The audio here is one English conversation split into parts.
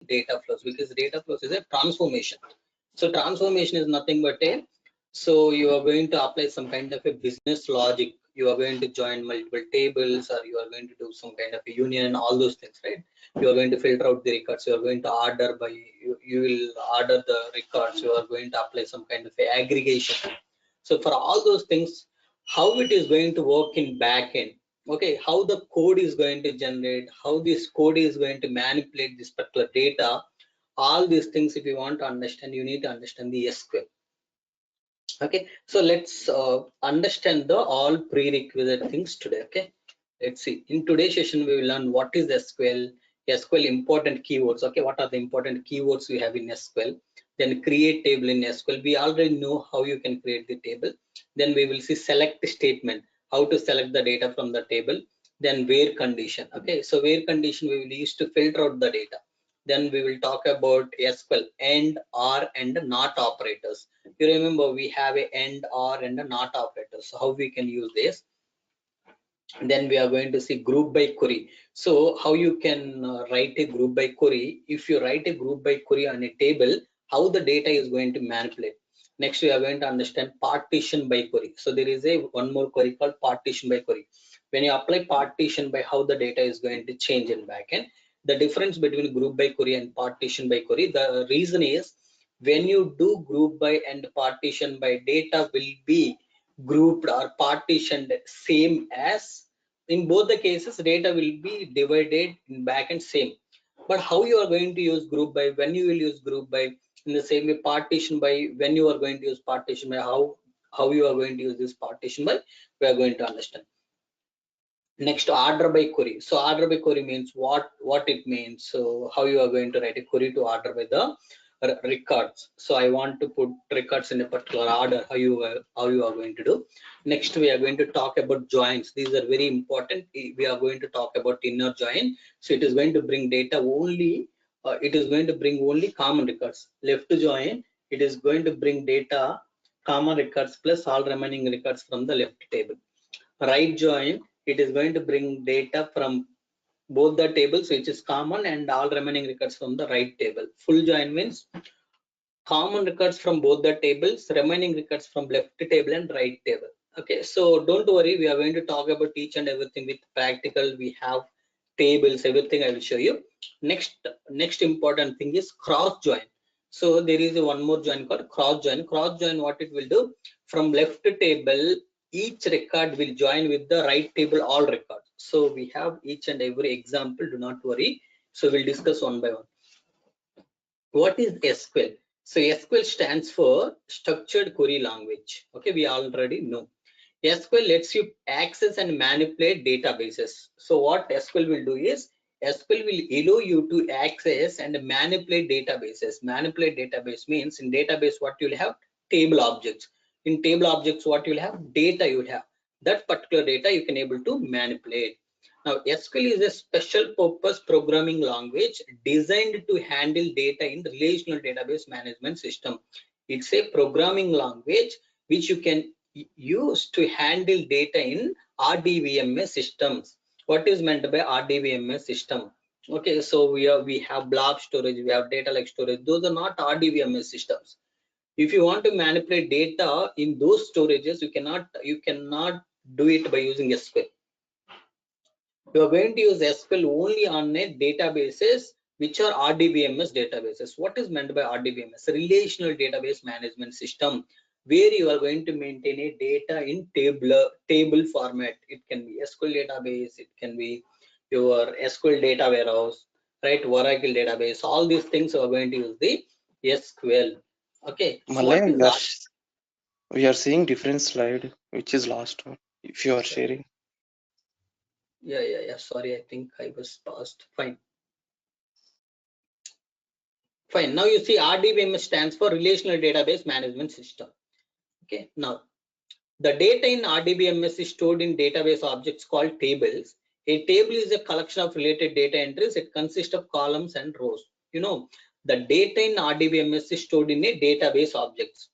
data flows, because data flows is a transformation. So transformation is nothing but a, so you are going to apply some kind of a business logic. You are going to join multiple tables, or you are going to do some kind of a union, all those things, right? You are going to filter out the records. You are going to order by, you will order the records. You are going to apply some kind of a aggregation. So for all those things, how it is going to work in backend, okay, how the code is going to generate, how this code is going to manipulate this particular data, all these things, if you want to understand, you need to understand the SQL. Okay, so let's understand the all prerequisite things today. Okay, let's see. In today's session, we will learn what is SQL, SQL important keywords. Okay, what are the important keywords we have in SQL? Then create table in SQL. We already know how you can create the table. Then we will see select statement, how to select the data from the table. Then where condition. Okay, so where condition we will use to filter out the data. Then we will talk about SQL and, or, and not operators. You remember we have a and, or, and a not operators. So how we can use this? Then we are going to see group by query. So how you can write a group by query. If you write a group by query on a table, how the data is going to manipulate. Next, we are going to understand partition by query. So there is a one more query called partition by query. When you apply partition by, how the data is going to change in backend. The difference between group by query and partition by query, the reason is when you do group by and partition by, data will be grouped or partitioned same as, in both the cases data will be divided in backend same. But how you are going to use group by, when you will use group by, in the same way partition by, when you are going to use partition by, how you are going to use this partition by, we are going to understand. Next, order by query. So order by query means what it means. So how you are going to write a query to order by the records. So I want to put records in a particular order. How you are going to do. Next, we are going to talk about joins. These are very important. We are going to talk about inner join. So it is going to bring data only. It is going to bring only common records. Left join, it is going to bring data common records plus all remaining records from the left table. Right join, it is going to bring data from both the tables, which is common, and all remaining records from the right table. Full join means common records from both the tables, remaining records from left table and right table. Okay, so don't worry, we are going to talk about each and everything with practical. We have tables, everything I will show you. Next important thing is cross join. So there is one more join called cross join. Cross join, what it will do, from left table each record will join with the right table all records. So we have each and every example, do not worry. So we'll discuss one by one. What is SQL? So SQL stands for structured query language. Okay, we already know. SQL lets you access and manipulate databases. So what SQL will do is, SQL will allow you to access and manipulate databases. Manipulate database means, in database what you'll have, table objects. In table objects what you'll have, data you will have. That particular data you can able to manipulate. Now SQL is a special purpose programming language designed to handle data in relational database management system. It's a programming language which you can use to handle data in RDBMS systems. What is meant by RDBMS system? Okay, so we have blob storage, we have data lake storage. Those are not RDBMS systems. If you want to manipulate data in those storages, you cannot do it by using SQL. You are going to use SQL only on a databases which are RDBMS databases. What is meant by RDBMS? Relational database management system, where you are going to maintain a data in table format. It can be SQL database, it can be your SQL data warehouse, right? Oracle database. All these things are going to use the SQL. Okay. So Malay, what is we are seeing different slide, which is last one. If you are sharing. Yeah. Sorry, I think I was paused. Fine. Fine. Now you see RDBMS stands for Relational Database Management System. Okay. Now the data in RDBMS is stored in database objects called tables. A table is a collection of related data entries. It consists of columns and rows. You know, the data in RDBMS is stored in a database objects.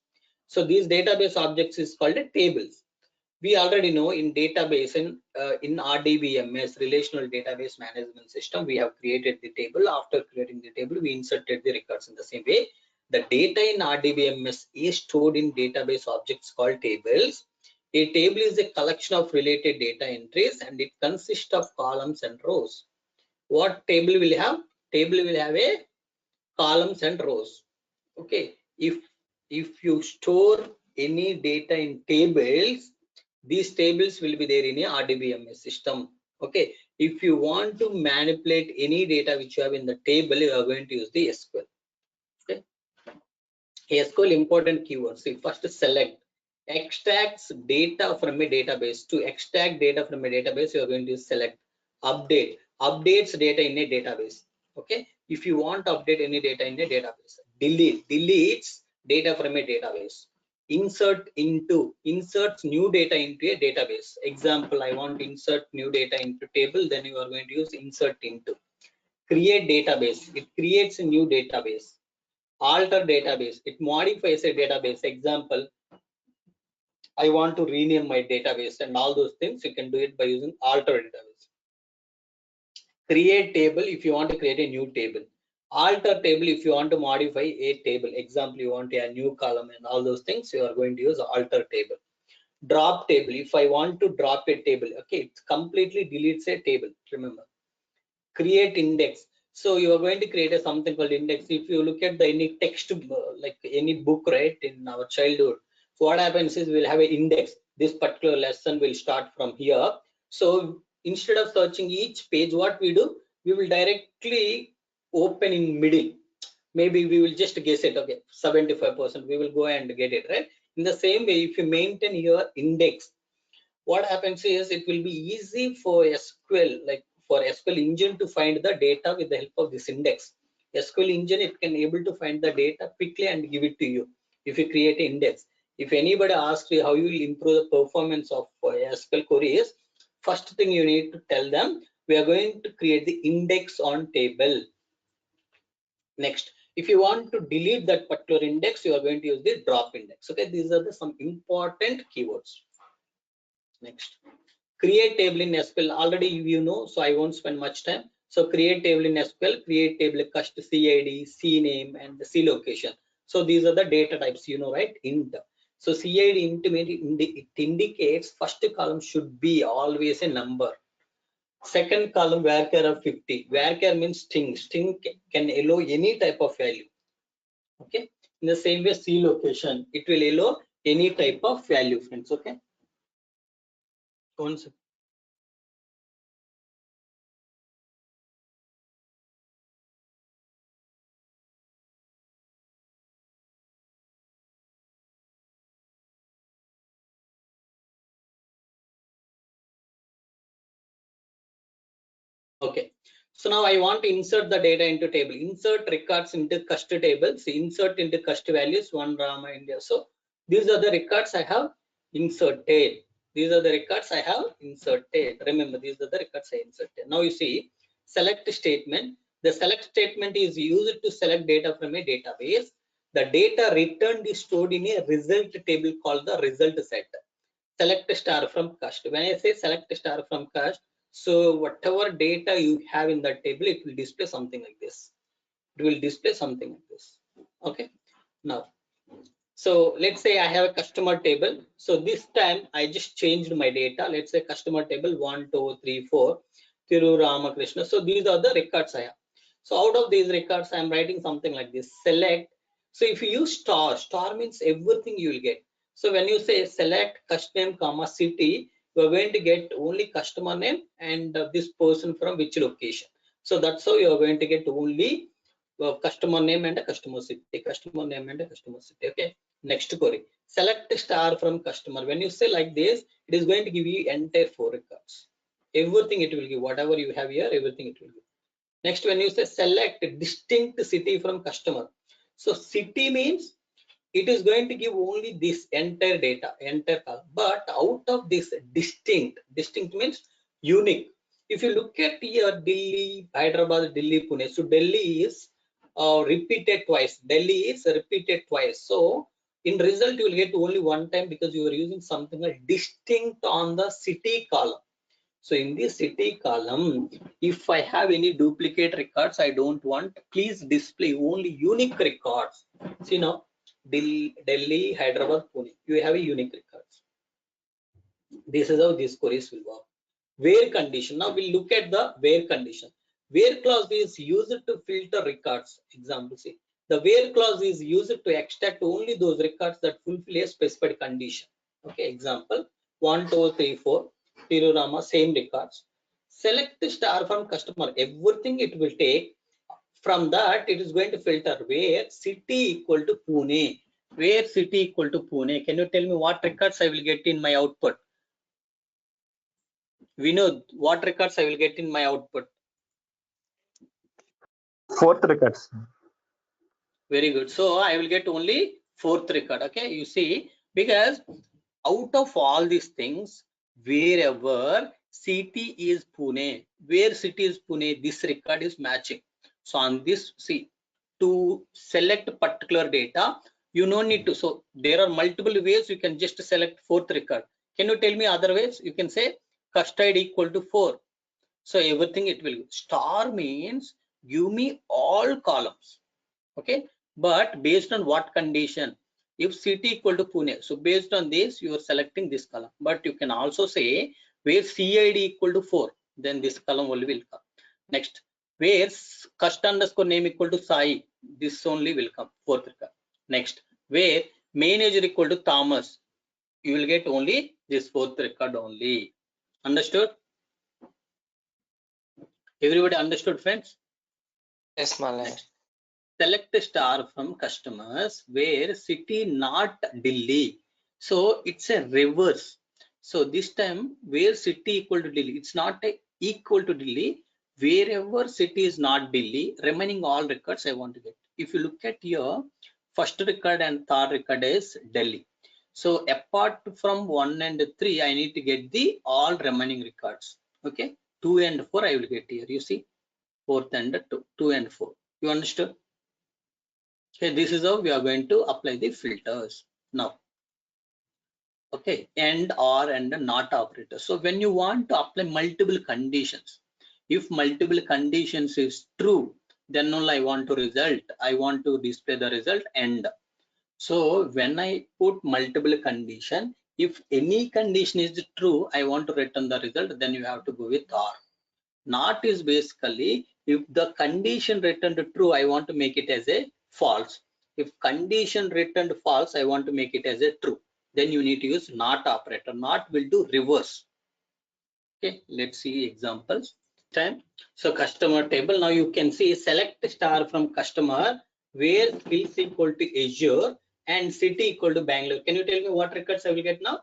So these database objects is called a tables. We already know in database in RDBMS, relational database management system, we have created the table. After creating the table, we inserted the records. In the same way, the data in RDBMS is stored in database objects called tables. A table is a collection of related data entries, and it consists of columns and rows. What table will have? Table will have a columns and rows. Okay, if you store any data in tables, these tables will be there in a RDBMS system. Okay, if you want to manipulate any data which you have in the table, you are going to use the SQL. Okay, SQL important keywords. See, first select extracts data from a database. To extract data from a database, you are going to select. Update updates data in a database. Okay, if you want to update any data in a database. Delete deletes data from a database. Insert into inserts new data into a database. Example, I want to insert new data into table, then you are going to use insert into. Create database, it creates a new database. Alter database, it modifies a database. Example, I want to rename my database, and all those things you can do it by using alter database. Create table, if you want to create a new table. Alter table, if you want to modify a table. Example, you want a new column, and all those things you are going to use alter table. Drop table, if I want to drop a table, okay, it completely deletes a table. Remember, create index. So you are going to create a something called index. If you look at the any text, like any book, right, in our childhood, so what happens is we'll have an index. This particular lesson will start from here. So instead of searching each page, what we do, we will directly open in middle. Maybe we will just guess it. Okay, 75%, we will go and get it, right? In the same way, if you maintain your index, what happens is it will be easy for SQL, like for SQL engine to find the data with the help of this index. SQL engine, it can able to find the data quickly and give it to you if you create an index. If anybody asks you how you will improve the performance of SQL queries, first thing you need to tell them, we are going to create the index on table. Next, if you want to delete that particular index, you are going to use the drop index. Okay, these are some important keywords. Next, create table in SQL. Already you know, so I won't spend much time. So create table in SQL, create table cust CID, CNAME, and the C location. So these are the data types, you know, right? Int. So CID it indicates first column should be always a number. Second column varchar of 50. Varchar means string. String can allow any type of value. Okay. In the same way, C location, it will allow any type of value, friends. Okay. One second. Okay, so now I want to insert the data into table. Insert records into cust tables. Insert into cust values. One Rama India. So these are the records I have inserted. These are the records I have inserted. Remember, these are the records I inserted. Now you see, select statement. The select statement is used to select data from a database. The data returned is stored in a result table called the result set. Select star from cust. When I say select star from cust, so whatever data you have in that table, it will display something like this. It will display something like this. Okay. Now, so let's say I have a customer table. So this time I just changed my data. Let's say customer table 1, 2, 3, 4, Thiru Ramakrishna. So these are the records I have. So out of these records, I'm writing something like this. Select. So if you use star, star means everything you will get. So when you say select customer name, comma city, you are going to get only customer name and this person from which location. So that's how you are going to get only customer name and a customer city. Customer name and a customer city. Okay. Next query. Select star from customer. When you say like this, it is going to give you entire 4 records. Everything it will give. Whatever you have here, everything it will give. Next, when you say select distinct city from customer. So city means it is going to give only this entire data, entire column. But out of this distinct means unique. If you look at here, Delhi, Hyderabad, Delhi, Pune. So Delhi is repeated twice. Delhi is repeated twice. So In result, you will get only one time because you are using something like distinct on the city column. So in this city column, if I have any duplicate records, I don't want, please display only unique records. See now, Delhi, Hyderabad, Pune, you have a unique records. This is how this queries will work. Where condition. Now we'll look at the where condition. Where clause is used to filter records. Example, see, the where clause is used to extract only those records that fulfill a specified condition. Okay, example 1, 2, 3, 4, Tirurama, same records. Select star from customer. Everything it will take. From that, it is going to filter where city equal to Pune. Where city equal to Pune. Can you tell me what records I will get in my output? We know what records I will get in my output. Fourth records. Very good. So I will get only fourth record. Okay, you see, because out of all these things, wherever city is Pune, where city is Pune, this record is matching. So on this, see, to select particular data, you no need to. So there are multiple ways you can just select fourth record. Can you tell me other ways? You can say custard equal to 4. So everything it will. Star means give me all columns. Okay, but based on what condition? If city equal to Pune, so based on this you are selecting this column. But you can also say where CID equal to 4, then this column will come. Next, where cust underscore name equal to Sai, this only will come, fourth record. Next, where manager equal to Thomas, you will get only this fourth record only. Understood? Everybody understood, friends? Yes, Malay. Select a star from customers where city not Delhi. So it's a reverse. So this time where city equal to Delhi, it's not a equal to Delhi. Wherever city is not Delhi, remaining all records I want to get. If you look at here, first record and third record is Delhi. So apart from 1 and 3, I need to get the all remaining records. Okay, 2 and 4 I will get here. You see, fourth and 2 and 4. You understood? Okay, this is how we are going to apply the filters now. Okay, and or and not operator. So when you want to apply multiple conditions, if multiple conditions is true, then only I want to result. I want to display the result and. So when I put multiple condition, if any condition is true, I want to return the result. Then you have to go with or. Not is basically if the condition returned true, I want to make it as a false. If condition returned false, I want to make it as a true. Then you need to use not operator. Not will do reverse. Okay, let's see examples. Time. So customer table. Now you can see select star from customer where skills equal to Azure and city equal to Bangalore. Can you tell me what records I will get now?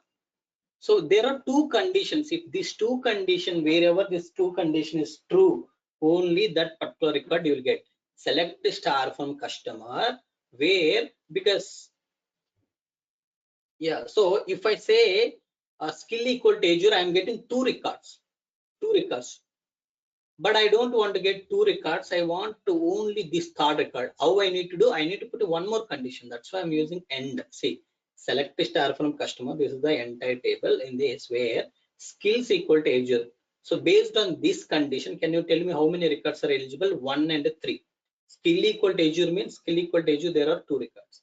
So there are two conditions. If these two condition, wherever this two condition is true, only that particular record you will get. Select the star from customer where, because yeah, so if I say skill equal to Azure, I am getting two records. But I don't want to get two records. I want to only this third record. How I need to do? I need to put one more condition. That's why I'm using end. See, select a star from customer. This is the entire table in this where skills equal to Azure. So based on this condition, can you tell me how many records are eligible? 1 and 3. Skill equal to Azure means skill equal to Azure. There are two records.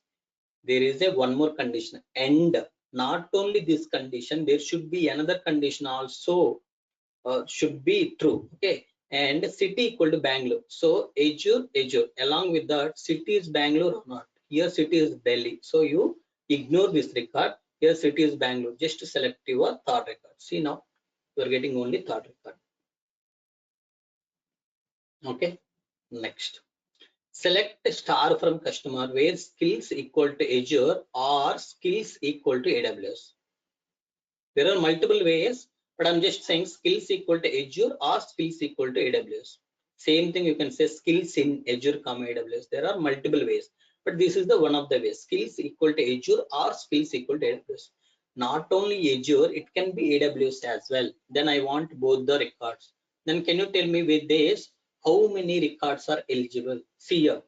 There is a one more condition. And not only this condition, there should be another condition also. Should be true. Okay, and city equal to Bangalore. So Azure along with that, city is Bangalore or not? Here city is Delhi. So you ignore this record. Here city is Bangalore. Just to select your third record. See now you are getting only third record. Okay, next. Select a star from customer where skills equal to Azure or skills equal to AWS. There are multiple ways, but I'm just saying skills equal to Azure or skills equal to AWS. Same thing you can say skills in Azure, AWS. There are multiple ways, but this is the one of the ways. Skills equal to Azure or skills equal to AWS. Not only Azure, it can be AWS as well. Then I want both the records. Then can you tell me with this how many records are eligible? See here,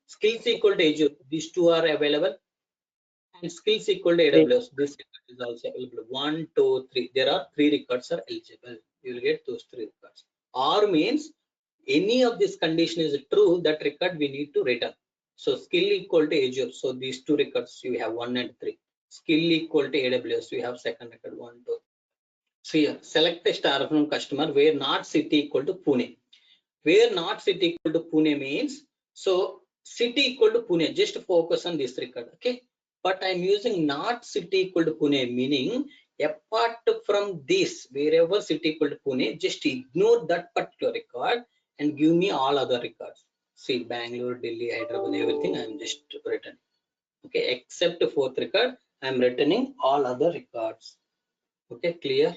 skills equal to Azure. These two are available. and skills equal to AWS. This record is also available. 1, 2, 3. There are 3 records are eligible. You will get those 3 records. Or means any of this condition is true, that record we need to return. So skill equal to Azure. So these 2 records you have 1 and 3. Skill equal to AWS. We have second record 1, 2. So here select a star from customer where not city equal to Pune. Where not city equal to Pune means, so city equal to Pune, just focus on this record, okay? But I'm using not city equal to Pune, meaning apart from this, wherever city equal to Pune, just ignore that particular record and give me all other records. See, Bangalore, Delhi, Hyderabad, everything I'm just returning. Okay, except the 4th record, I'm returning all other records. Okay, clear?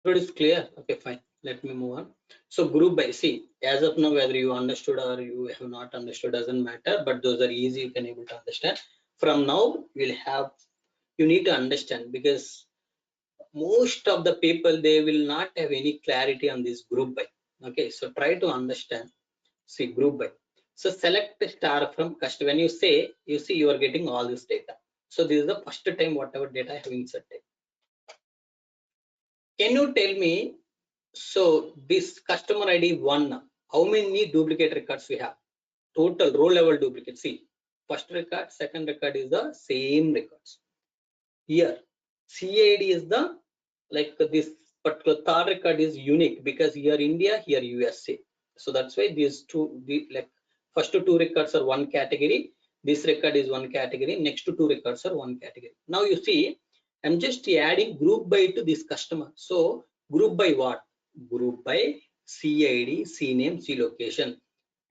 It is clear. Okay, fine. Let me move on. So group by, see, as of now, whether you understood or you have not understood doesn't matter, but those are easy, you can able to understand. From now, we'll have, you need to understand, because most of the people, they will not have any clarity on this group by. Okay, so try to understand. See, group by. So select the star from customer. When you say, you see, you are getting all this data. So this is the first time whatever data I have inserted. Can you tell me, so this customer ID 1, how many duplicate records we have? Total row level duplicate. See, first record, second record is the same records. Here, CID is the, like this particular third record is unique, because here India, here USA. So that's why these two, like first 2 records are one category. This record is one category. Next 2 records are one category. Now you see, I'm just adding group by to this customer. So group by what? Group by CID, CNAME, C location.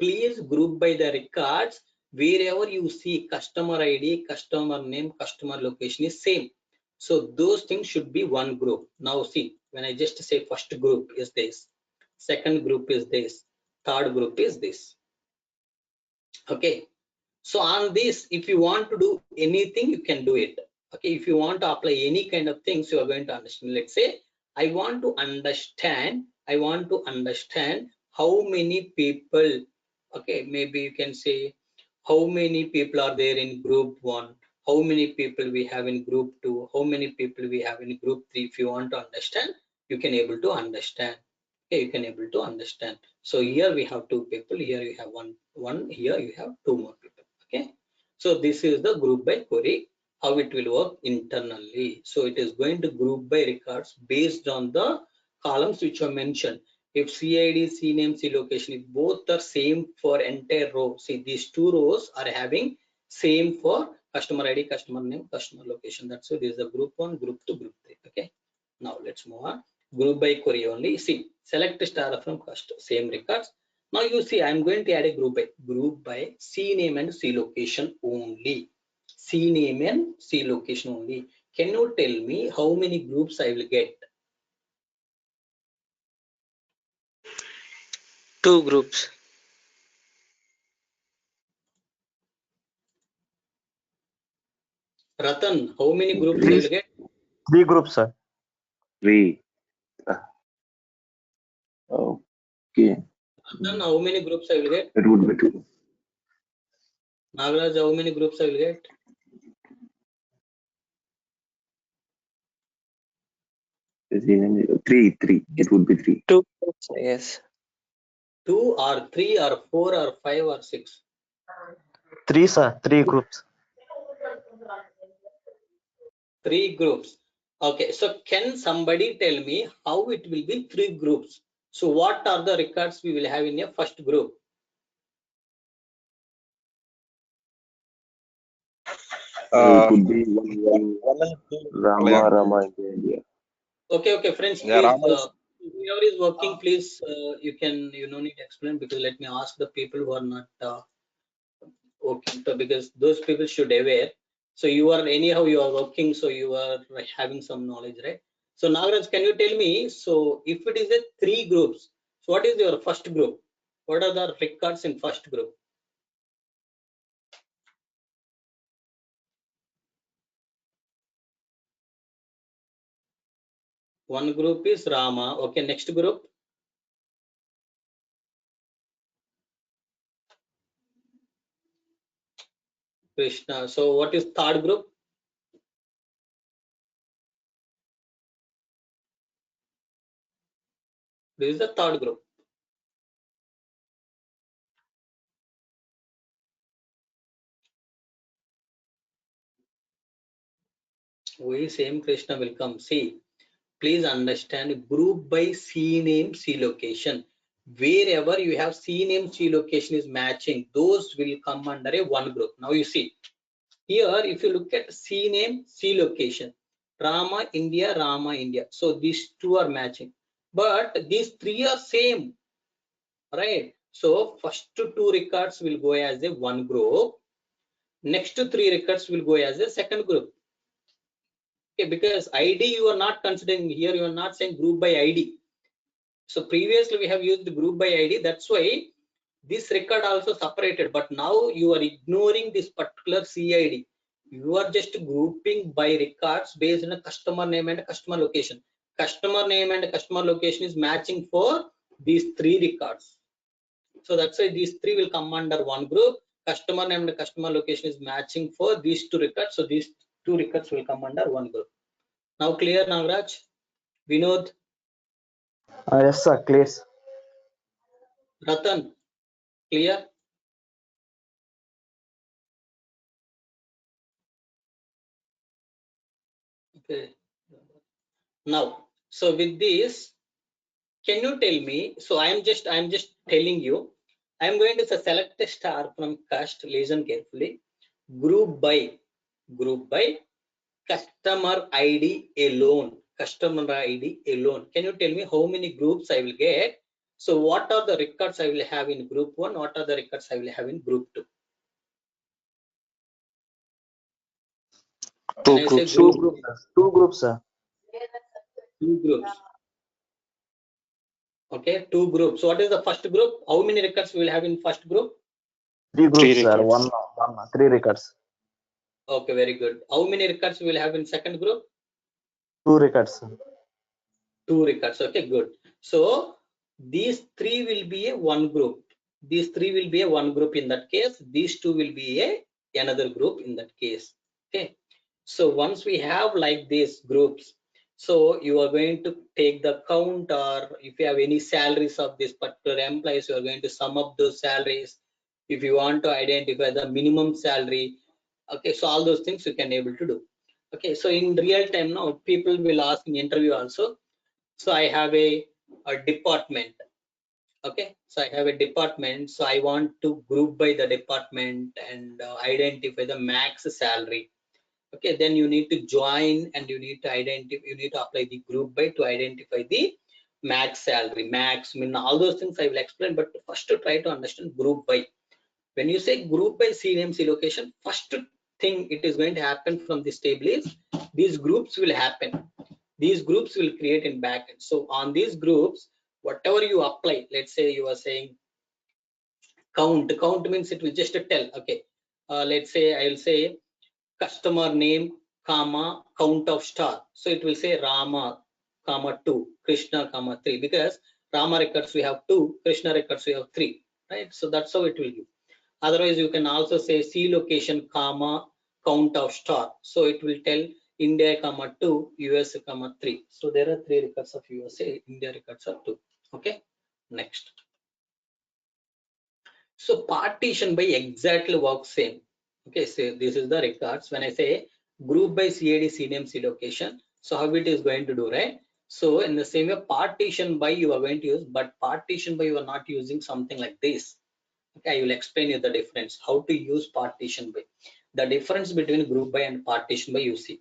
Please group by the records wherever you see customer ID, customer name, customer location is same. So those things should be one group. Now see, when I just say first group is this, second group is this, third group is this. Okay. So on this, if you want to do anything, you can do it. Okay. If you want to apply any kind of things, you are going to understand. Let's say I want to understand how many people, okay, maybe you can say how many people are there in group 1, how many people we have in group 2, how many people we have in group 3. If you want to understand, you can able to understand. Okay, you can able to understand. So here we have 2 people, here you have one, here you have 2 more people. Okay, so this is the group by query, how it will work internally. So it is going to group by records based on the columns which are mentioned. If CID, CNAME, C location, if both are same for entire row, see these 2 rows are having same for customer ID, customer name, customer location. That's why this is the group 1, group 2, group 3. Okay, now let's move on. Group by query only. See, select star from same records. Now you see, I'm going to add a group by CNAME and C location only. CNAME and C location only. Can you tell me how many groups I will get? 2 groups. Ratan, how many groups I Three. will get? 3 groups, sir. 3. Okay. Ratan, how many groups I will get? It would be 2. Nagaraj, how many groups I will get? 3. It would be 3. 2 groups, yes. 2 or 3 or 4 or 5 or 6? 3, sir. 3 groups. 3 groups. Okay, so can somebody tell me how it will be 3 groups? So what are the records we will have in a first group? It would be 1 Rama India. Okay, friends, Yeah, please, Rama is whoever is working, please, you no need to explain, because let me ask the people who are not working, so because those people should aware. So you are anyhow you are working, so you are having some knowledge, right? So Nagaraj, can you tell me, so if it is a 3 groups, so what is your first group? What are the records in first group? One group is Rama. Okay, next group. Krishna. So what is third group? This is the third group. We same Krishna will come. See, please understand group by C name, C location. Wherever you have C name, C location is matching, those will come under a one group. Now you see here, if you look at C name, C location, Rama India. So these two are matching, but these three are same, right? So first two records will go as a one group. Next three records will go as a second group. Okay, because ID you are not considering here, you are not saying group by ID. So previously we have used the group by ID, that's why this record also separated, but now you are ignoring this particular CID. You are just grouping by records based on a customer name and customer location. Customer name and customer location is matching for these three records. So that's why these three will come under one group. Customer name and customer location is matching for these two records. So these two records will come under one group. Now clear, Nagraj? Vinod? Yes, sir. Clear. Ratan? Clear? Okay. Now, so with this, can you tell me? So I'm just telling you. I'm going to select a star from cast. Listen carefully. Group by customer ID alone. Customer ID alone. Can you tell me how many groups I will get? So what are the records I will have in group one? What are the records I will have in group two? When Two I say groups. Two group, groups, sir. Two groups, sir. two groups. Okay, two groups. So what is the first group? How many records we will have in first group? Three Three groups, sir. records. Three records. Okay, very good. How many records we will have in second group? Two records, sir. Two records. Okay, good. So these three will be a one group. These three will be a one group in that case. These two will be a another group in that case. Okay. So once we have like these groups, so you are going to take the count, or if you have any salaries of this particular employees, you are going to sum up those salaries. If you want to identify the minimum salary, okay, so all those things you can able to do. Okay, so in real time now, people will ask in interview also. So I have a department. Okay, so I have a department, so I want to group by the department and identify the max salary. Okay, then you need to join and you need to identify, you need to apply the group by to identify the max salary, max min, all those things I will explain. But first to try to understand group by. When you say group by C name, C location, first thing it is going to happen from this table is these groups will happen. These groups will create in backend. So on these groups, whatever you apply, let's say you are saying count means it will just tell. Okay, let's say I will say customer name comma count of star, so it will say Rama comma 2, Krishna comma 3, because Rama records we have 2, Krishna records we have 3, right? So that's how it will give. Otherwise you can also say C location comma count of star, so it will tell India comma 2, USA comma 3. So there are 3 records of USA, India records are 2. Okay, next. So partition by exactly works same. Okay, so this is the records. When I say group by CID, CNAME, C location, so how it is going to do, right? So in the same way, partition by you are going to use, but partition by you are not using something like this. Okay, I will explain you the difference, how to use partition by. The difference between group by and partition by, you see.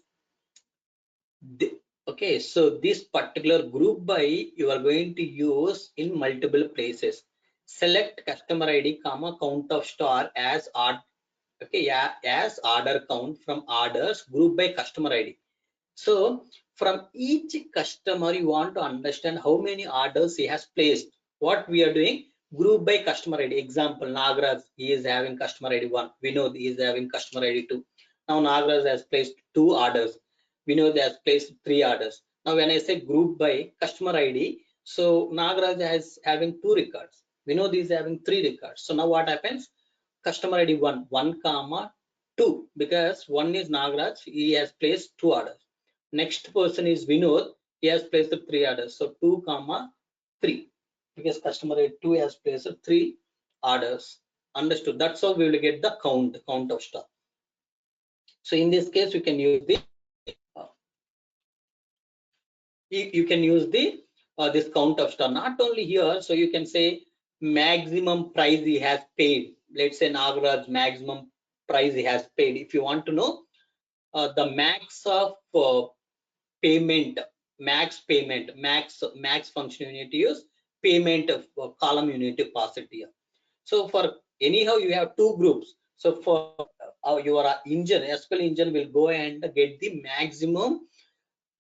Okay, so this particular group by you are going to use in multiple places. Select customer ID comma count of star as odd. Okay, yeah, as order count from orders group by customer ID. So from each customer, you want to understand how many orders he has placed. What we are doing, group by customer ID. Example, Nagraj, he is having customer ID 1. Vinod is having customer ID 2. Now Nagraj has placed 2 orders. Vinod has placed 3 orders. Now when I say group by customer ID, so Nagaraj is having 2 records. Vinod is having 3 records. So now what happens? Customer ID 1 comma 2, because one is Nagaraj, he has placed 2 orders. Next person is Vinod, he has placed 3 orders. So 2 comma 3, because customer ID 2 has placed 3 orders. Understood? That's how we will get the count of stock. So in this case, you can use the this count of star. Not only here, so you can say maximum price he has paid. Let's say Nagaraj maximum price he has paid. If you want to know the max of payment, max function, you need to use payment of column, you need to pass it here. So for anyhow, you have 2 groups. So for your engine, SQL engine will go and get the maximum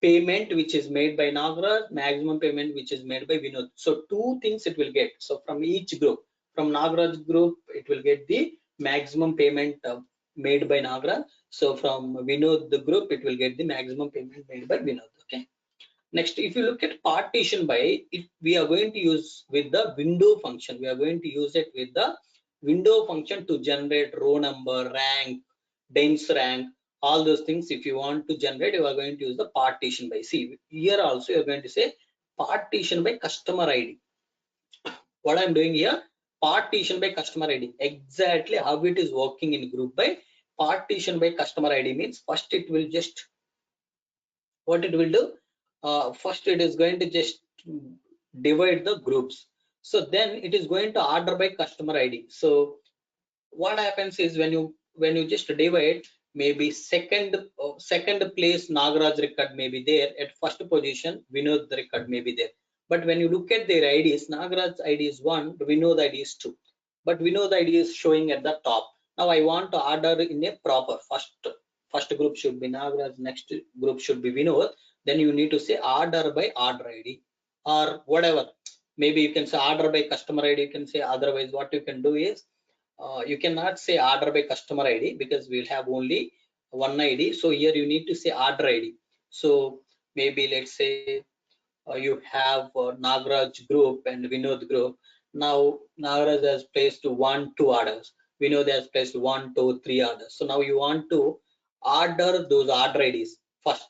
payment which is made by Nagaraj, maximum payment which is made by Vinod. So 2 things it will get. So from each group, from Nagaraj group, it will get the maximum payment made by Nagaraj. So from Vinod the group, it will get the maximum payment made by Vinod. Okay. Next, if you look at partition by, we are going to use with the window function. We are going to use it with the window function to generate row number, rank, dense rank, all those things. If you want to generate, you are going to use the partition by. See, here also you are going to say partition by customer ID. What I'm doing here, partition by customer ID. Exactly how it is working in group by. Partition by customer ID means first it will just, what it will do, first it is going to just divide the groups. So then it is going to order by customer ID. So what happens is when you just divide, maybe second place Nagaraj record may be there, at first position Vinod record may be there. But when you look at their IDs, Nagaraj ID is 1, Vinod ID is 2, but Vinod ID is showing at the top. Now I want to order in a proper, first group should be Nagaraj, next group should be Vinod. Then you need to say order by order ID or whatever. Maybe you can say order by customer ID, you can say. Otherwise what you can do is, you cannot say order by customer ID because we'll have only one ID. So here you need to say order ID. So maybe let's say you have Nagaraj group and Vinod group. Now Nagaraj has placed 1, 2 orders. Vinod has placed 1, 2, 3 orders. So now you want to order those order IDs first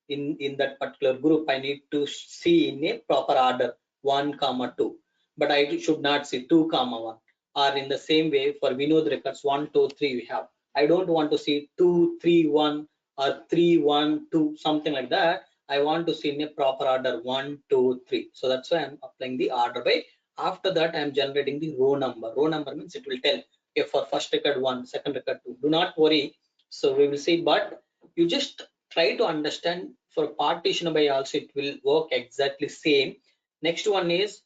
in that particular group. I need to see in a proper order 1, 2, but I should not see 2, 1. Or in the same way for Vinod records 1, 2, 3 we have. I don't want to see 2, 3, 1 or 3, 1, 2, something like that. I want to see in a proper order 1, 2, 3. So that's why I'm applying the order by. After that, I'm generating the row number. Row number means it will tell if for first record 1, second record 2. Do not worry. So we will see, but you just try to understand for partition by also it will work exactly same. Next one is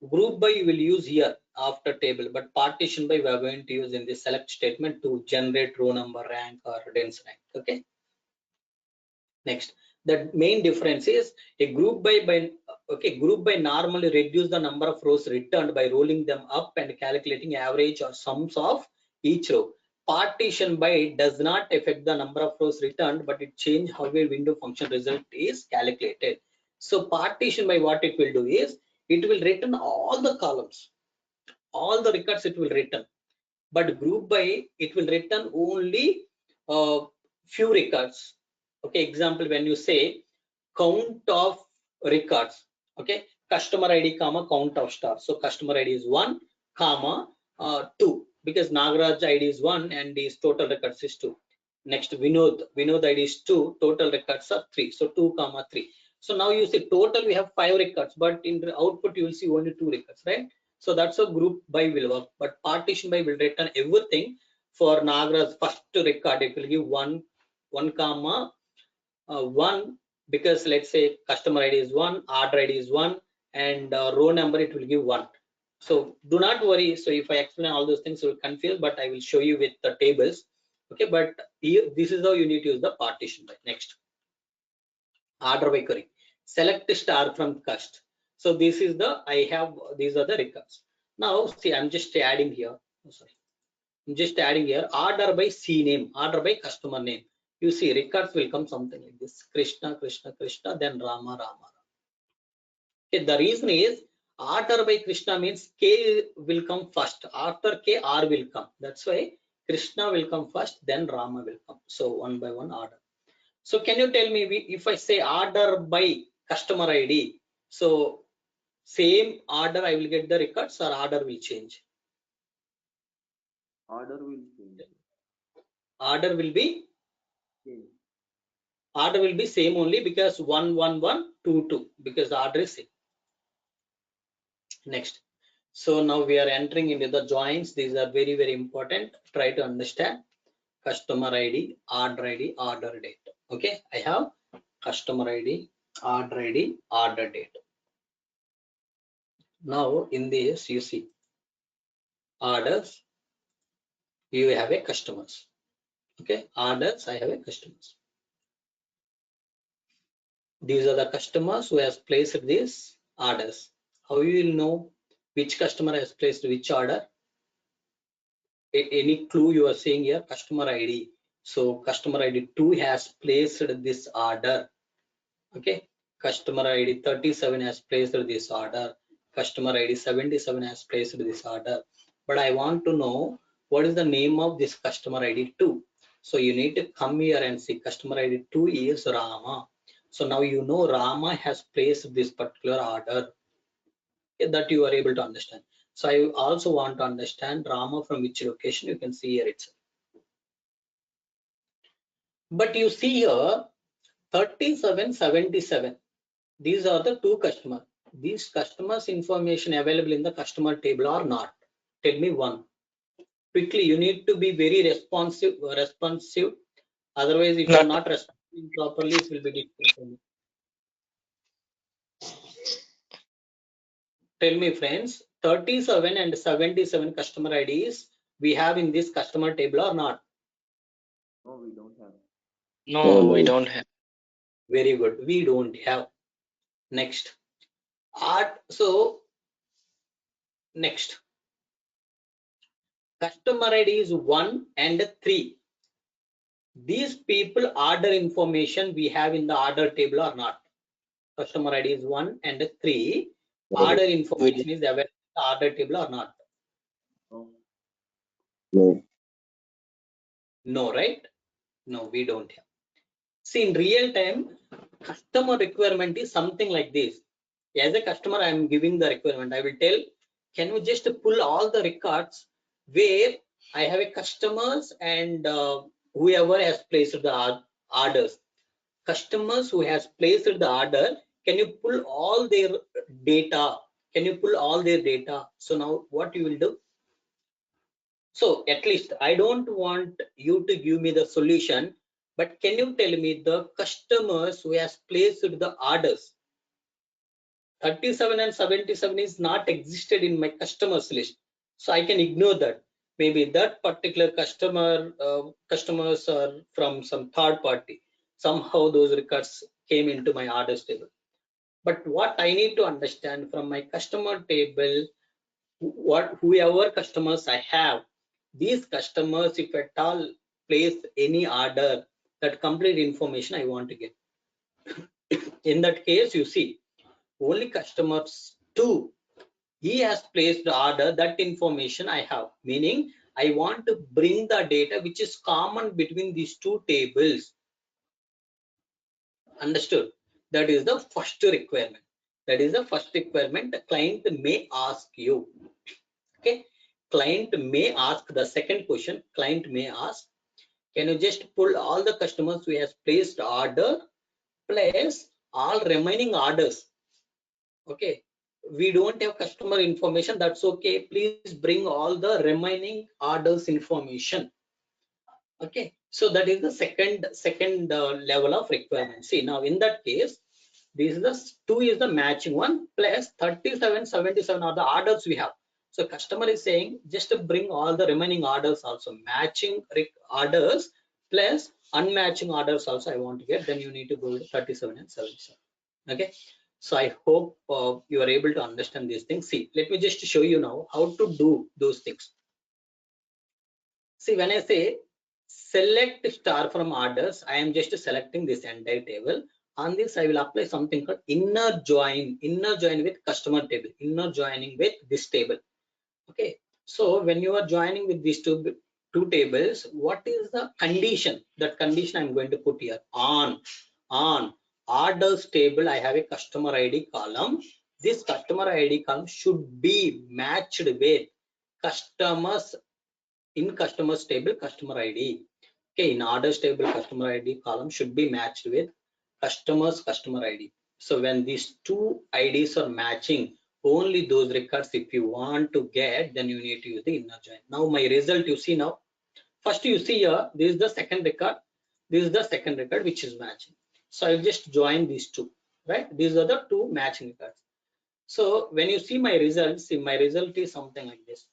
group by you will use here after table, but partition by we are going to use in the select statement to generate row number, rank or dense rank. Okay. Next, the main difference is a group by group by normally reduce the number of rows returned by rolling them up and calculating average or sums of each row. Partition by does not affect the number of rows returned, but it change how a window function result is calculated. So partition by what it will do is it will return all the columns, all the records it will return, but group by it will return only few records. Okay, example, when you say count of records, okay, customer ID comma count of stars. So customer ID is 1 comma 2 because Nagaraj ID is 1 and his total records is 2. Next, Vinod ID is 2, total records are 3. So 2 comma 3. So now you see total we have 5 records, but in the output you will see only 2 records, right? So that's how group by will work. But partition by will return everything. For Nagaraj first record it will give 1 comma 1, because let's say customer ID is 1, order ID is 1, and row number it will give 1. So do not worry. So if I explain all those things you will confuse, but I will show you with the tables. Okay, but here this is how you need to use the partition by. Next, order by query. Select star from cust. So this is the, these are the records. Now see, I'm just adding here. I'm just adding here order by C name, order by customer name. You see records will come something like this: Krishna, Krishna, Krishna, then Rama, Rama. Okay, the reason is order by Krishna means K will come first. After K, R will come. That's why Krishna will come first, then Rama will come. So one by one order. So can you tell me, if I say order by customer ID, so same order I will get the records or order will change? Order will change. Order will be Change. same only because 1 1 1 2 2 because the order is same. Next. So now we are entering into the joins. These are very, very important. Try to understand customer ID, order date. Okay, I have customer ID, order date. Now in this you see orders, you have a customers. Okay, orders, I have a customers. These are the customers who has placed these orders. How you will know which customer has placed which order? Any clue you are saying here? Customer ID. So customer ID 2 has placed this order. Okay, customer ID 37 has placed this order. Customer ID 77 has placed this order. But I want to know what is the name of this customer ID 2. So you need to come here and see customer ID 2 is Rama. So now you know Rama has placed this particular order. Okay, that you are able to understand. So I also want to understand Rama from which location. You can see here itself. But you see here 37, 77. These are the two customers. These customers information available in the customer table or not? Tell me one. Quickly, you need to be very responsive. Otherwise, if you are not responding properly, it will be difficult for me. Tell me, friends, 37 and 77 customer IDs we have in this customer table or not? No, we don't have. No, we don't have. Very good. We don't have. Next. So, next. Customer ID is 1 and 3. These people order information we have in the order table or not? Customer ID is 1 and 3. Order information is available in the order table or not? No. No. No, right? No, we don't have. See, in real time, customer requirement is something like this. As a customer, I am giving the requirement. I will tell, can you just pull all the records where I have a customers and whoever has placed the orders. Customers who has placed the order, can you pull all their data? Can you pull all their data? So now what you will do? So at least I don't want you to give me the solution, but can you tell me the customers who has placed the orders? 37 and 77 is not existed in my customers list, so I can ignore that. Maybe that particular customers are from some third party. Somehow those records came into my orders table. But what I need to understand from my customer table, whoever customers I have, these customers, if at all place any order, that complete information I want to get. In that case, you see, only customers 2, he has placed the order, that information I have, meaning I want to bring the data which is common between these two tables. Understood? That is the first requirement. That is the first requirement the client may ask you. Okay, client may ask the second question. Client may ask, can you just pull all the customers who has placed order plus all remaining orders? Okay, we don't have customer information, that's okay, please bring all the remaining orders information. Okay, so that is the second level of requirement. See, now in that case, this is the 2 is the matching one, plus 37 77 are the orders we have. So customer is saying just to bring all the remaining orders also, matching orders plus unmatching orders also I want to get. Then you need to go to 37 and 77. Okay, so I hope you are able to understand these things. See, let me just show you now how to do those things. See, when I say select star from orders. I am just selecting this entire table. On this, I will apply something called inner join with customer table, inner joining with this table. Okay, so when you are joining with these two tables, what is the condition? That condition I'm going to put here. On orders table, I have a customer ID column. This customer ID column should be matched with customers in customers table customer ID. Okay, in orders table customer ID column should be matched with customers customer ID. So when these two IDs are matching, only those records if you want to get, then you need to use the inner join. Now my result you see now. First you see here, this is the second record, this is the second record which is matching. So I'll just join these two, right? These are the two matching records. So when you see my results, see my result is something like this.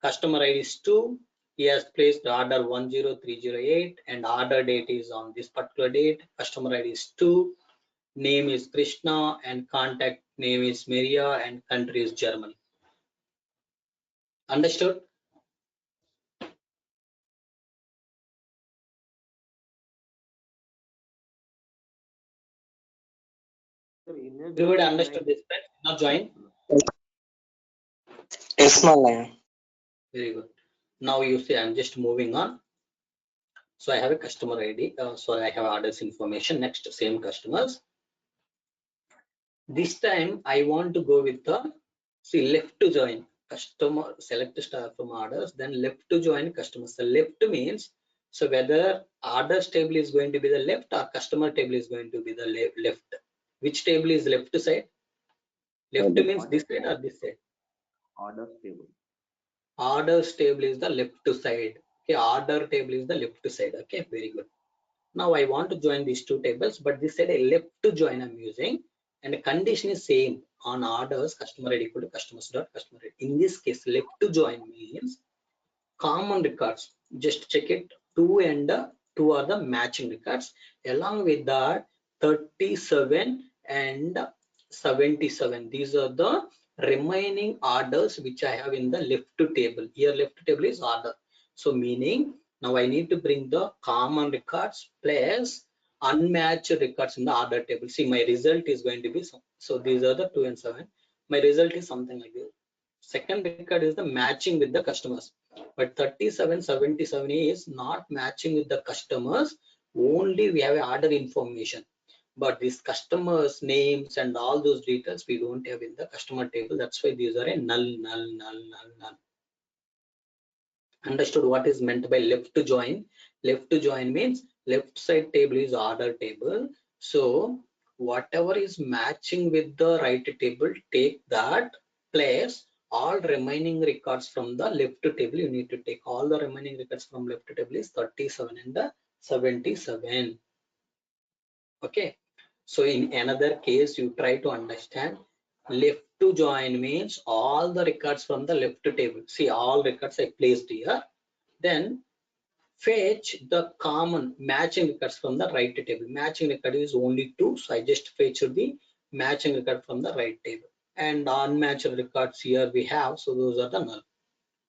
Customer ID is 2. He has placed order 10308 and order date is on this particular date. Customer ID is 2. Name is Krishna and contact name is Maria and country is Germany. Understood? Sir, inner Everybody join understood this, right? Now join. Yes, Malaya. Very good. Now you see I'm just moving on. So I have a customer ID. Sorry, I have orders information. Next, same customers. This time I want to go with the left to join customer, select star from orders, then left to join customers. The left means, so whether orders table is going to be the left or customer table is going to be the left. Which table is left side? Left means this side or this side? orders table. Orders table is the left side. Okay, order table is the left side. Okay, very good. Now I want to join these two tables, but this side I left to join I'm using, and the condition is same on orders customer ID equal to customers dot customer ID. In this case, left to join means common records. Just check it. 2 and 2 are the matching records. Along with that, 37 and 77. These are the remaining orders which I have in the left table. Here left table is order. So meaning now I need to bring the common records plus unmatched records in the order table. See, my result is going to be so these are the 2 and 7. My result is something like this. Second record is the matching with the customers, but 3777 is not matching with the customers. Only we have order information, but these customers names and all those details we don't have in the customer table. That's why these are a null. Understood what is meant by left to join? Left to join means left side table is order table. So whatever is matching with the right table, take that place. All remaining records from the left table you need to take. All the remaining records from left table is 37 and 77. Okay, so in another case you try to understand. Left to join means all the records from the left table. See, all records I placed here. Then fetch the common matching records from the right table. Matching record is only 2, so I just fetched the matching record from the right table. And unmatched records here we have, so those are the null.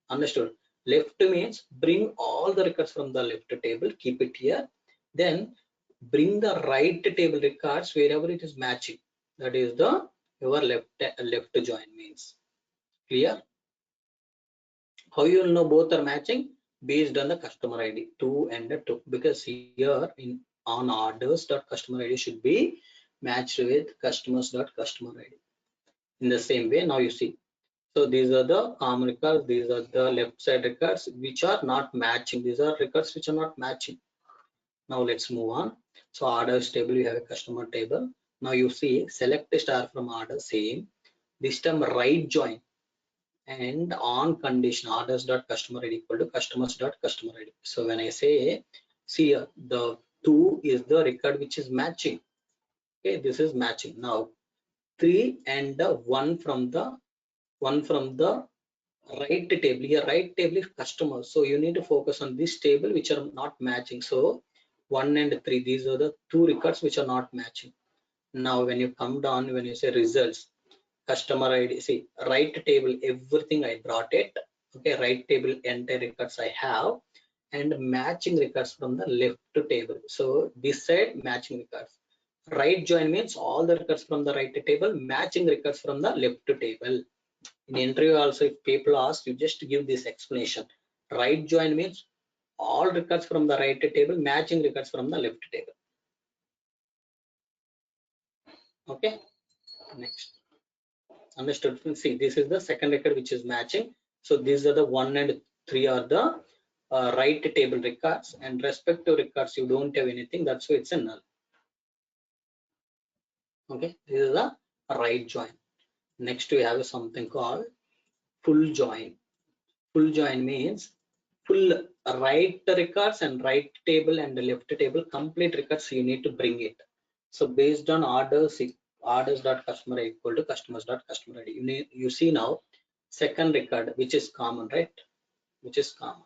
Understood? Left means bring all the records from the left table, keep it here. Then bring the right table records wherever it is matching. That is the your left join means. Clear? How you will know both are matching? Based on the customer ID 2 and 2, because here in on orders dot customer ID should be matched with customers dot customer ID. In the same way, now you see. So these are the common records. These are the left side records which are not matching. These are records which are not matching. Now let's move on. So orders table, you have a customer table. Now you see select star from order, same. This time right join and on condition orders dot customer ID equal to customers dot customer ID. So when I say, see the 2 is the record which is matching. Okay, this is matching. Now 3 and 1 from the right table. Here right table is customers, so you need to focus on this table which are not matching. So 1 and 3, these are the 2 records which are not matching. Now when you come down, when you say results, customer ID, see right table, everything I brought it. Okay, right table entire records I have, and matching records from the left table. So this side matching records. Right join means all the records from the right table, matching records from the left table. In interview also, if people ask, you just give this explanation. Right join means all records from the right table, matching records from the left table. Okay, next. Understood? See, this is the second record which is matching. So these are the 1 and 3 are the right table records, and respective records you don't have anything, that's why it's a null. Okay, this is the right join. Next we have something called full join. Full join means full right records and right table and the left table complete records you need to bring it. So based on orders.customer equal to customers.customer ID. You see now second record which is common, right? Which is common.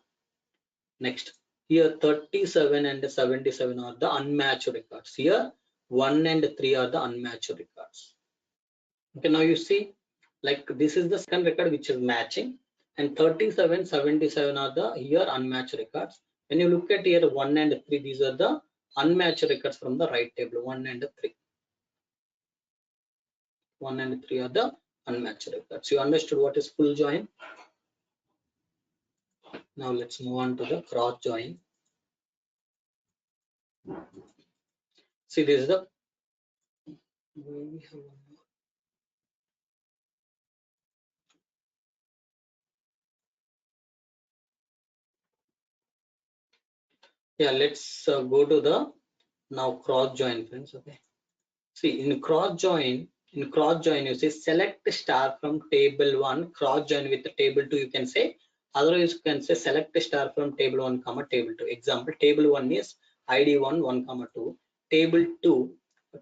Next, here 37 and 77 are the unmatched records. Here 1 and 3 are the unmatched records. Okay, now you see, like this is the second record which is matching, and 37, 77 are the here unmatched records. When you look at here 1 and 3, these are the unmatched records from the right table, 1 and 3. 1 and 3 are the unmatched records. You understood what is full join? Now let's move on to the cross join. See, this is the yeah, let's go to the now cross join, friends. Okay, see, in cross join you say select star from table 1, cross join with the table 2, you can say. Otherwise you can say select star from table 1 comma table 2. Example, table 1 is id 1 1 comma 2, table 2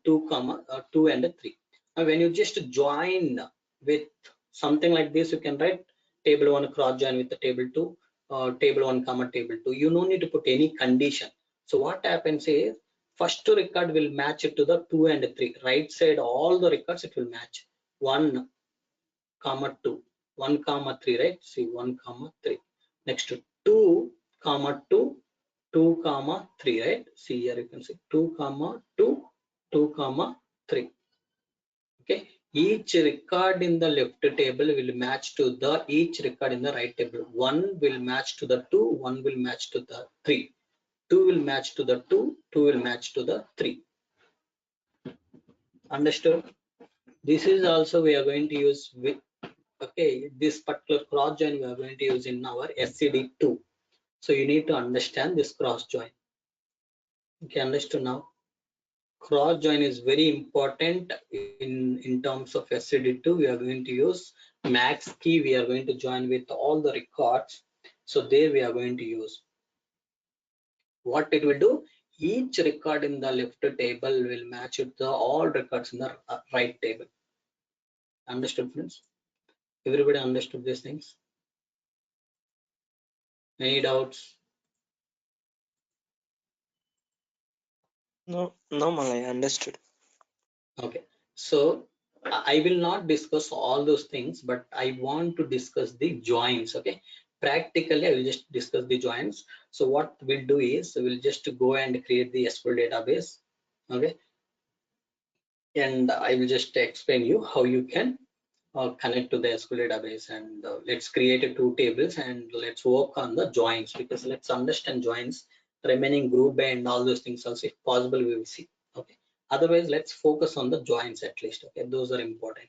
2 comma 2 and 3. Now when you just join with something like this, you can write table 1 cross join with the table 2, table 1 comma table 2. You no need to put any condition. So what happens is first record will match it to the 2 and 3. Right side all the records it will match 1 comma 2, 1 comma 3, right? See, 1 comma 3. Next 2 comma 2, 2 comma 3, right? See here you can see 2 comma 2, 2 comma 3. Okay, each record in the left table will match to the each record in the right table. 1 will match to the 2, 1 will match to the 3. 2 will match to the 2, 2 will match to the 3. Understood? This is also we are going to use with, okay, this particular cross join we are going to use in our SCD2. So you need to understand this cross join. Okay, understood now? Cross join is very important in terms of SCD2. We are going to use max key. We are going to join with all the records. So there we are going to use. What it will do? Each record in the left table will match with the all records in the right table. Understood, friends? Everybody understood these things? Any doubts? No, no, Malay, understood. Okay, so I will not discuss all those things, but I want to discuss the joins. Okay, practically I will just discuss the joins. So what we'll do is we'll just go and create the SQL database. Okay, and I will just explain you how you can connect to the SQL database, and let's create two tables and let's work on the joins, because let's understand joins, remaining group by and all those things also, if possible we will see. Okay, otherwise let's focus on the joins at least. Okay, those are important.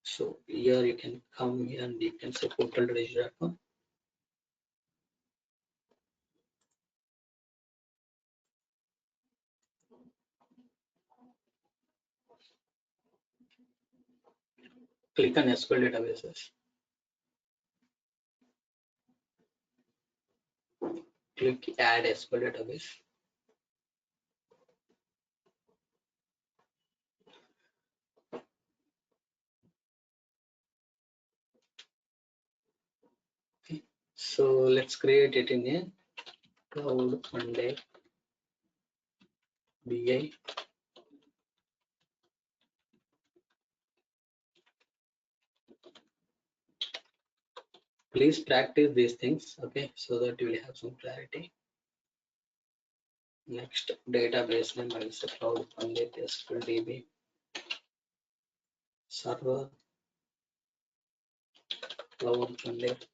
So here you can come here and you can say portal.azure.com. Click on SQL databases. Click add SQL database. Okay. So let's create it in a cloud Monday. BI. Please practice these things, okay, so that you will have some clarity. Next, database name, I will say Cloud Pandit SQL DB. Server, Cloud Pandit.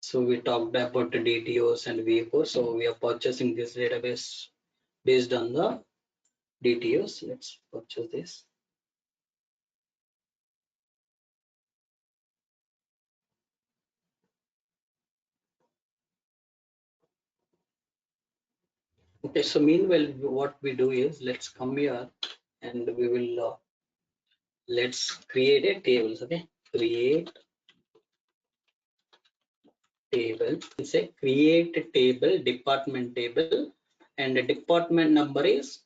So we talked about the DTOs and VFO. So we are purchasing this database based on the DTOs. Let's purchase this. Okay, so meanwhile, what we do is let's come here and we will let's create a tables. Okay, create table. It's a create a table, department table, and the department number is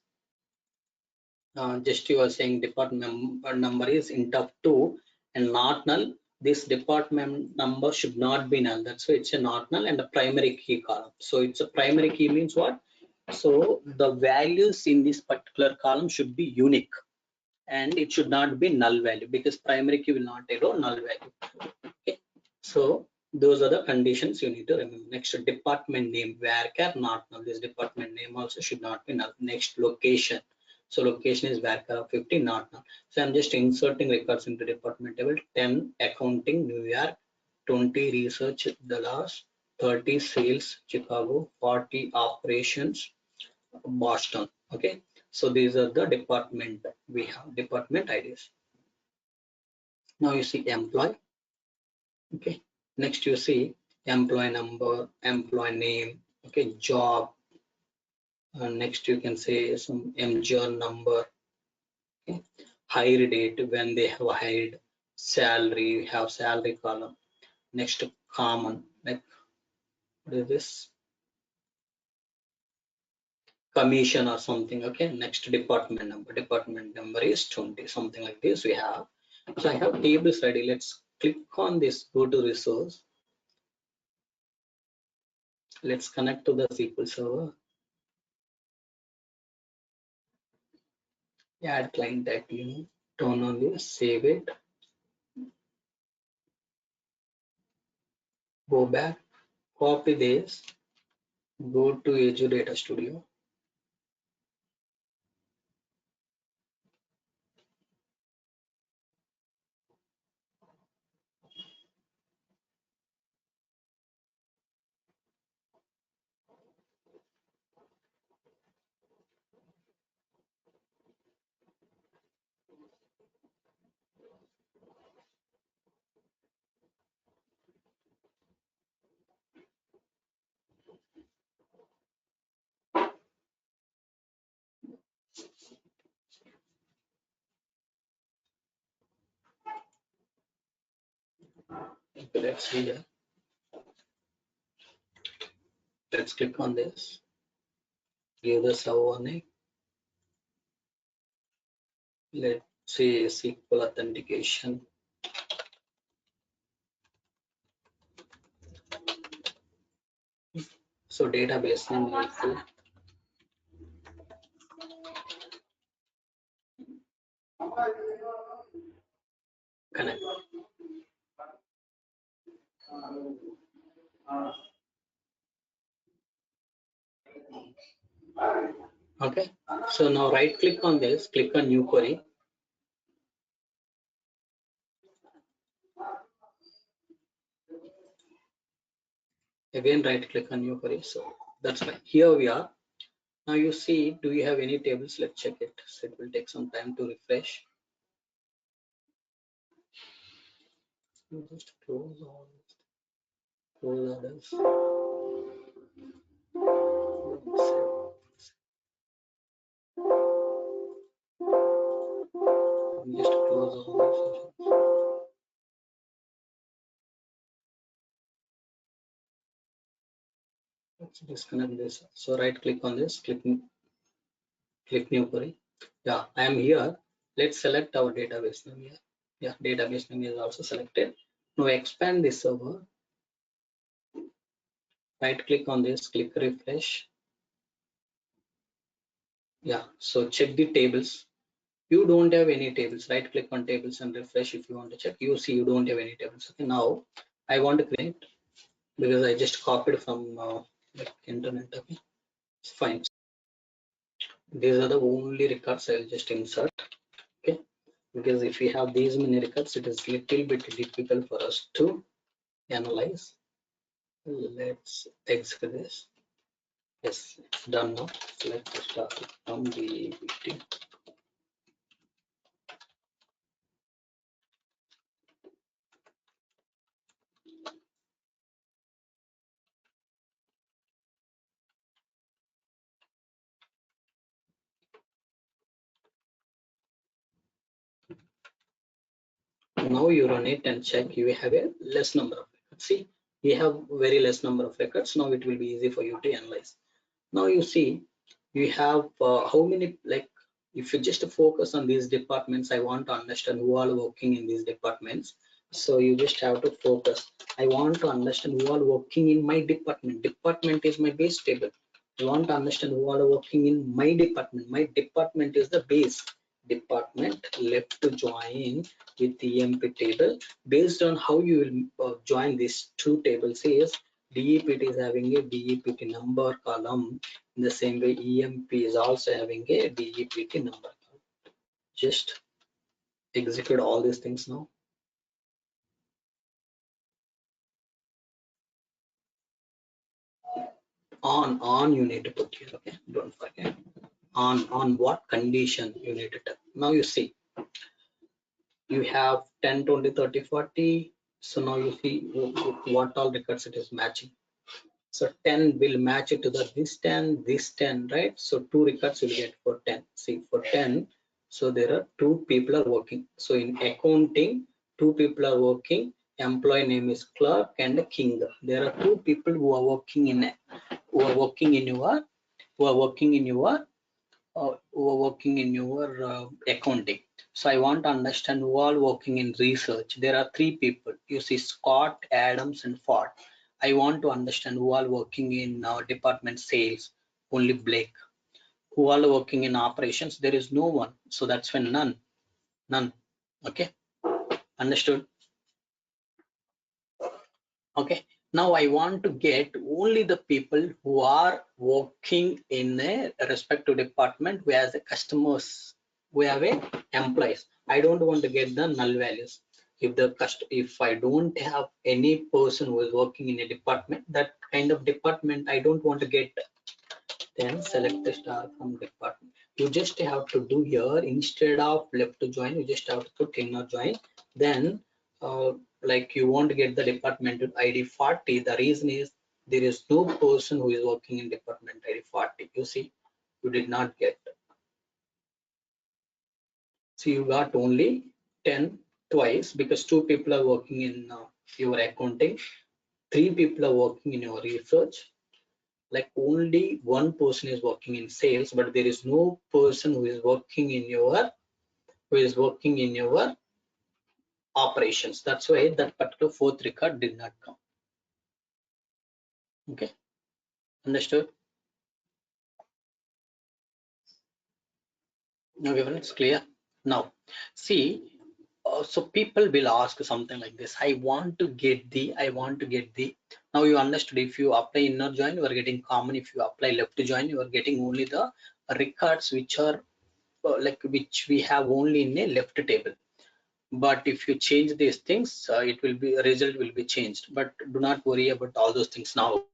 just you are saying department number is int of 2 and not null. This department number should not be null. That's why it's a not null and a primary key column. So it's a primary key means what? So the values in this particular column should be unique and it should not be null value because primary key will not allow null value. Okay. So those are the conditions you need to remember. Next, department name, varchar not null. This department name also should not be null. Next, location. So location is varchar of 50 not null. So I'm just inserting records into department table. 10 accounting New York, 20 research Dallas, 30 sales Chicago, 40 operations Boston. Okay, so these are the department we have, department IDs. Now you see employee. Okay, next you see employee number, employee name. Okay, job. Next you can say some MGR number. Okay, hire date, when they have hired, salary, we have salary column. Next, common, like what is this, commission or something. Okay, next, department number is 20, something like this we have. So I have tables ready. Let's click on this, go to resource. Let's connect to the SQL server. Add client IP, turn on this, save it, go back, copy this, go to Azure Data Studio. Okay, let's see here. Let's click on this, give the server name. Let's say SQL authentication. So database name also connect. Okay, so now right click on this, click on new query. Again, right click on new query. So that's fine. Here we are. Now you see, do you have any tables? Let's check it. So it will take some time to refresh. You just close all, close others. Just close all these. Let's disconnect this. So right click on this, click new query. Yeah, I am here. Let's select our database name here. Yeah, database name is also selected. Now expand this server. Right click on this, click refresh. Yeah, so check the tables. You don't have any tables. Right click on tables and refresh if you want to check. You see you don't have any tables. Okay, now I want to create, because I just copied from the internet. Okay, it's fine. These are the only records I'll just insert. Okay, because if we have these many records, it is little bit difficult for us to analyze. Let's exit this. Yes, it's done now. So let's start it from the beginning. Now you run it and check. You have a less number of records. See, we have very less number of records. Now it will be easy for you to analyze. Now you see, you have how many, like, if you just focus on these departments, I want to understand who are working in these departments. So you just have to focus. I want to understand who are working in my department. Department is my base table. I want to understand who are working in my department. My department is the base department. Left to join with the EMP table. Based on how you will join these two tables is DEPT is having a DEPT number column. In the same way, EMP is also having a DEPT number. Just execute all these things now. On you need to put here. Okay, don't forget. On what condition you need to tell. Now you see, you have 10, 20, 30, 40. So now you see what all records it is matching. So 10 will match it to the this 10, right? So two records will get for 10. See, for 10, so there are two people are working. So in accounting, two people are working. Employee name is clerk and king. There are two people who are working in your accounting. So I want to understand who are working in research. There are three people. You see Scott, Adams, and Ford. I want to understand who are working in department sales. Only Blake. Who are working in operations? There is no one. So that's when none. Okay, understood? Okay, now I want to get only the people who are working in a respective department, who has the customers, who have a employees. I don't want to get the null values. If I don't have any person who is working in a department, that kind of department I don't want to get. Then select the star from department. You just have to do here, instead of left to join, you just have to put inner join. Then like you want to get the department ID 40. The reason is there is no person who is working in department ID 40. You see, you did not get. So you got only 10 twice, because two people are working in your accounting, three people are working in your research. Like only one person is working in sales, but there is no person who is working in your operations. That's why that particular fourth record did not come. Okay, understood? Now everyone, it's clear. Now see, so people will ask something like this. I want to get the. Now you understood. If you apply inner join, you are getting common. If you apply left join, you are getting only the records which are which we have only in a left table. But if you change these things, it will be, result will be changed. But do not worry about all those things now.